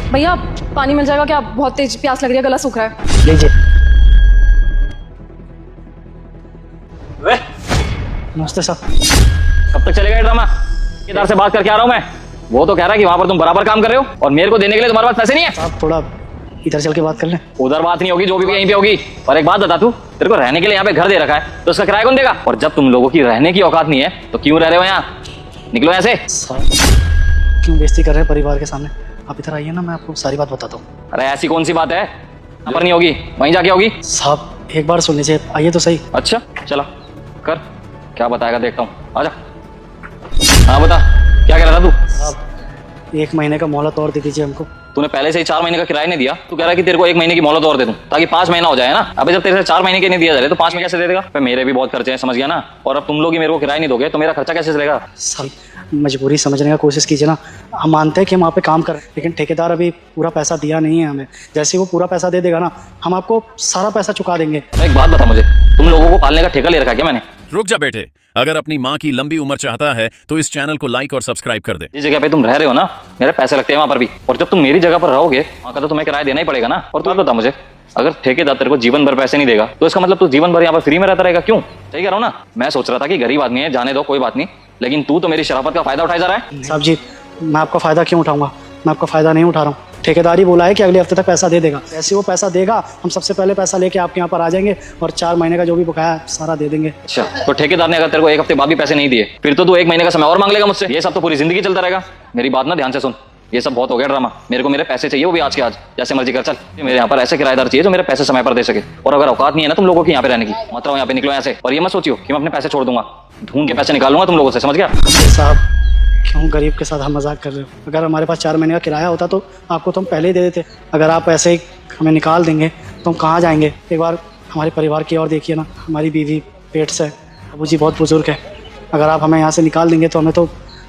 भैया पानी मिल जाएगा क्या? बहुत तेज प्यास लग रही है, गला सूख रहा है। लीजिए। वे, नमस्ते सर। कब तक चलेगा ये ड्रामा? ठेकेदार से बात करके आ रहा हूँ मैं। वो तो कह रहा है कि वहां पर तुम बराबर काम कर रहे हो और मेरे को देने के लिए तुम्हारे पास पैसे नहीं है। साहब थोड़ा इधर चल के बात कर लें। उधर बात नहीं होगी, जो भी यहीं पे होगी। और एक बात बता, तू तेरे को रहने के लिए यहाँ पे घर दे रखा है तो उसका किराया कौन देगा? और जब तुम लोगों की रहने की औकात नहीं है तो क्यों रह रहे हो यहाँ? निकलो यहाँ से। साहब क्यों बेइज्जती कर रहे हैं परिवार के सामने? आप इधर आइए ना, मैं आपको सारी बात बताता हूँ। अरे ऐसी कौन सी बात है? यहाँ पर नहीं होगी, वहीं जाके होगी। साहब एक बार सुन लीजिए, आइए तो सही। अच्छा चला कर, क्या बताएगा देखता हूँ, आजा। हाँ बता, क्या कह रहा था तू? साहब 1 महीने का मोहलत और दे दीजिए हमको। तूने पहले से ही 4 महीने का किराया नहीं दिया, तू कह रहा है कि तेरे को 1 महीने की मोहलत और दे दूं ताकि 5 महीना हो जाए ना। अबे जब तेरे से 4 महीने के नहीं दिया जा रहे तो 5 में कैसे दे देगा? पे मेरे भी बहुत खर्चे हैं, समझ गया ना। और अब तुम लोग ही मेरे को किराया नहीं दोगे तो मेरा खर्चा कैसे चलेगा? साहब मजबूरी समझने का कोशिश कीजिए ना। हम मानते हैं कि हम वहाँ पे काम कर रहे हैं, लेकिन ठेकेदार अभी पूरा पैसा दिया नहीं है हमें। जैसे ही वो पूरा पैसा दे देगा ना, हम आपको सारा पैसा चुका देंगे। एक बात बता मुझे, तुम लोगों को पालने का ठेका ले रखा है क्या मैंने? रुक जा बेटे, अगर अपनी माँ की लंबी उम्र चाहता है तो इस चैनल को लाइक और सब्सक्राइब कर दे। जिस जगह पे तुम रह रहे हो ना, मेरे पैसे लगते हैं वहां पर भी। और जब तुम मेरी जगह पर रहोगे वहां का तो तुम्हें किराया देना ही पड़ेगा ना। और तू बता मुझे, अगर ठेकेदार तेरे को जीवन भर पैसे नहीं देगा तो इसका मतलब तू जीवन भर यहाँ पर फ्री में रहता रहेगा? क्यों? सही कह रहा हूँ ना? मैं सोच रहा था कि गरीब आदमी है, जाने दो कोई बात नहीं, लेकिन तू तो मेरी शराफत का फायदा उठाया जा रहा है। साहब जी मैं आपका फ़ायदा क्यों उठाऊंगा? मैं आपका फ़ायदा नहीं उठा रहा हूँ। ठेकेदार ही बोला है कि अगले हफ्ते तक पैसा दे देगा। जैसे वो पैसा देगा हम सबसे पहले पैसा लेके आपके यहाँ पर आ जाएंगे और 4 महीने का जो भी बकाया है सारा दे देंगे। अच्छा, तो ठेकेदार ने अगर तेरे को 1 हफ्ते बाद भी पैसे नहीं दिए फिर तो तू 1 महीने का समय और मांग लेगा मुझसे? ये सब तो पूरी जिंदगी चलता रहेगा। मेरी बात ना ध्यान से सुन, ये सब बहुत हो गया ड्रामा। मेरे को मेरे पैसे चाहिए, वो भी आज के आज, जैसे मर्जी कर चल। मेरे यहाँ पर ऐसे किराएदार चाहिए जो मेरे पैसे समय पर दे सके। और अगर औकात नहीं है ना तुम लोगों की यहाँ पे रहने की, मत रहो यहाँ पे, निकलो यहाँ से। और ये मत सोचियो कि मैं अपने पैसे छोड़ दूंगा, ढूंढ के पैसे निकालूंगा तुम लोगों से, समझ गया? साहब क्यों गरीब के साथ हम मजाक कर रहे हो? अगर हमारे पास 4 महीने का किराया होता तो आपको तो हम पहले ही दे देते। अगर आप ऐसे ही हमें निकाल देंगे तो हम कहाँ जाएंगे? एक बार हमारे परिवार की ओर देखिए ना, हमारी बीवी पेट से, अबू जी बहुत बुजुर्ग है। अगर आप हमें यहाँ से निकाल देंगे तो हमें तो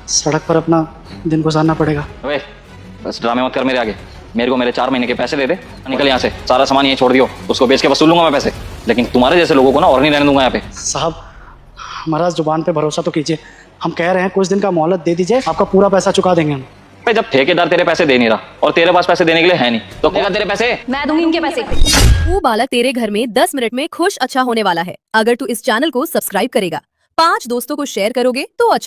सड़क पर अपना दिन गुजारना पड़ेगा। अबे बस ड्रामे मत कर मेरे आगे। मेरे को मेरे 4 महीने के पैसे दे दे, निकल यहाँ से। सारा सामान यहीं छोड़ दियो, उसको बेच के वसूल लूंगा मैं पैसे। लेकिन तुम्हारे जैसे लोगों को ना और नहीं रहने दूंगा यहाँ पे। साहब हमारा जुबान पे भरोसा तो कीजिए। हम कह रहे हैं कुछ दिन का मोहलत दे दीजिए, आपका पूरा पैसा चुका देंगे हम। भाई जब ठेकेदार तेरे पैसे दे नहीं रहा और तेरे पास पैसे देने के लिए है नहीं तो देगा तेरे पैसे? मैं दूंगी इनके पैसे। वो बालक तेरे घर में 10 मिनट में खुश अच्छा होने वाला है। अगर तू इस चैनल को सब्सक्राइब करेगा, 5 दोस्तों को शेयर करोगे तो अच्छा।